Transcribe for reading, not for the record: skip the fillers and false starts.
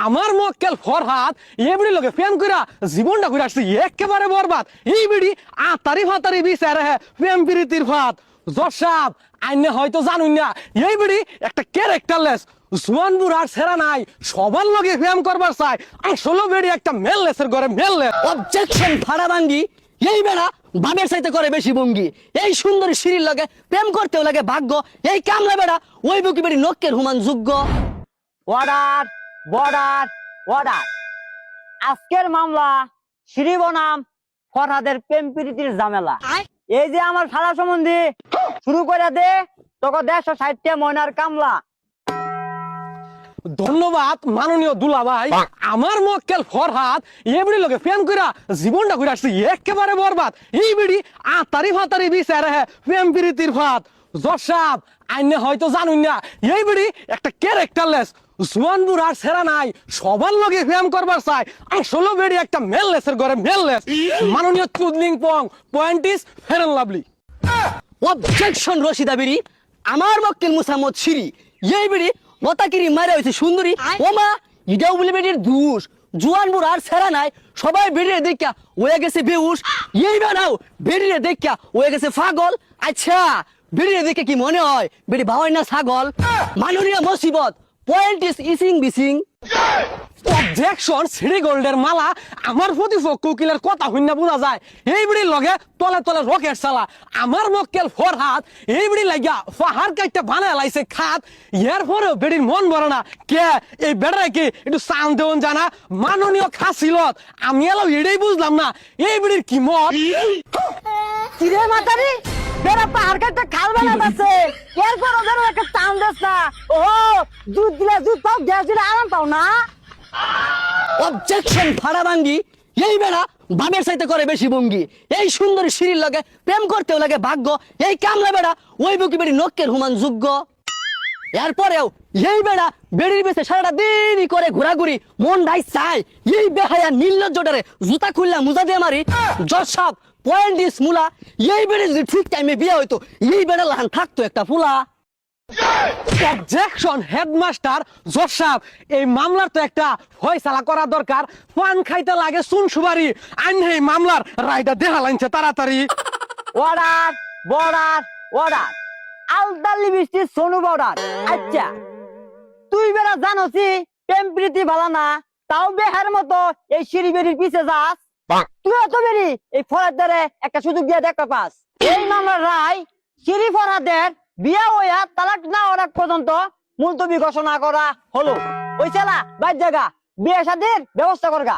আমার মক্কেল ফরহাদ এই বিড়ি লোকে প্রেম কইরা জীবনটা করে আসছে একেবারে বরবাদ। এই বিড়ি আতারি ফাতারি বিচারে প্রেম প্রীতির ফাত। জসাব আইনে হয়তো জানুন না এই বিড়ি একটা ক্যারেক্টারলেস জোয়ান বুড়ার সেরা নাই, সবার লগে প্রেম করবার চাই। আসলে বেড়ি একটা মেললেসের ঘরে মেললেস। অবজেকশন ফাড়াবাঙ্গি এই বেড়া বামের চাইতে করে বেশি ভঙ্গি। এই সুন্দরী সিঁড়ির লগে প্রেম করতেও লাগে ভাগ্য। এই কামলা বেড়া ওই বুকি বেড়ি নক্কের হুমান যোগ্য। Order border order. আজকের মামলা শ্রী বনাম ফরহাদের প্রেম প্রীতির ঝামেলা। এই যে আমার শালা সম্বন্ধে শুরু করে দে তোকে 160 ময়নার কামলা। ধন্যবাদ মাননীয় দুলাভাই। আমার মক্কেল ফরহাদ এই বিড়ি লোকে প্রেম কইরা জীবনটা করে আসছে একেবারে বরবাদ। এই বিড়ি আতারি ফাতারি বিচারে প্রেম প্রীতির ফাত। জসাব আইনে হয়তো জানুন না এই বিড়ি একটা ক্যারেক্টারলেস জোয়ান বুড়ার সেরা নাই, সবার লগে প্রেম করবার চাই। আসলে বেড়ি একটা মেললেসের ঘরে মেললেস। মাননীয় চুদলিং পং point is fair and lovely. Objection Rashida বিড়ি আমার মক্কেল মুসাম্মদ সিঁড়ি এই বিড়ি মতাকিরি মারা হয়েছে সুন্দরী। ও মা এটাও বলে বেড়ির দুষ। জুয়ান বুড়ার সেরা নাই, সবাই বেড়িয়ে দেখা ওয়ে গেছে বেউস। এই বেড়াও বেড়িয়ে দেখা ওয়ে গেছে পাগল। আচ্ছা বেড়িয়ে দেখে কি মনে হয় বেড়ি ভাওয়াই না ছাগল? মাননীয় মুসিবত পয়েন্ট ইজ ইসিং বিসিং। অবজেকশন সিঁড়ি গোল্ডের মালা আমার প্রতিপক্ষ উকিলের কথা হইন না বোঝা যায়। এই বিড়ির লগে তলে তলে রকেট চালা। আমার মক্কেল ফরহাদ এই বিড়ি লাগিয়া পাহাড় কাইটা বানায় লাইছে খাত। এর পরেও বেড়ির মন ভরে না। কে এই বেড়ায় কি একটু চান দেওন জানা? মাননীয় খাসিলত আমি এলাও এটাই বুঝলাম না এই বিড়ির কি মত। কিরে মাতারি বেড়া পাহাড় কাটতে খাল বানাচ্ছে, এরপর ওদের একটা টান দেস না। ও দুধ দিলে দুধ পাও, গ্যাস দিলে আরাম পাও না। অবজেকশন ফাড়াবাঙ্গি এই বেড়া বামের চাইতে করে বেশি ভঙ্গি। এই সুন্দরী সিঁড়ির লগে প্রেম করতেও লাগে ভাগ্য। এই কামলা বেড়া ওই বুকি বেড়ি নক্কের হুমান যোগ্য। এরপরেও এই বেড়া বেড়ির বেছে সারাটা দিনই করে ঘোরাঘুরি মন ডাই চাই। এই বেহায়া নির্লজ্জটারে জুতা খুললা মুজা দিয়ে মারি। জসাব পয়েন্ট ইস মুলা এই বেড়ে যদি ঠিক টাইমে বিয়ে হইতো এই বেড়া লাহান থাকতো একটা ফুলা। অবজেকশন হেডমাস্টার জসাব এই মামলার তো একটা ফয়সালা করা দরকার। পান খাইতে লাগে চুন সুবারি। আইন এই মামলার রায়টা দেখা লাইনছে তাড়াতাড়ি। Order border order. আলদালি বৃষ্টি সোনু বর্ডার। আচ্ছা তুই বেড়া জানোসি প্রেম প্রীতি ভালো না, তাও বেহার মতো এই সিঁড়ি বেড়ির পিছে যাস। তুই তো বেরি এই ফরাদের একটা সুযোগ দিয়ে দেখতে পাস। এই মামলার রায় সিঁড়ি ফরাদের বিয়া হইয়া তালাক না হওয়ার পর্যন্ত মুলতবি ঘোষণা করা হলো। ওই চালা বাইর জায়গা বিয়ে শাদীর ব্যবস্থা করগা।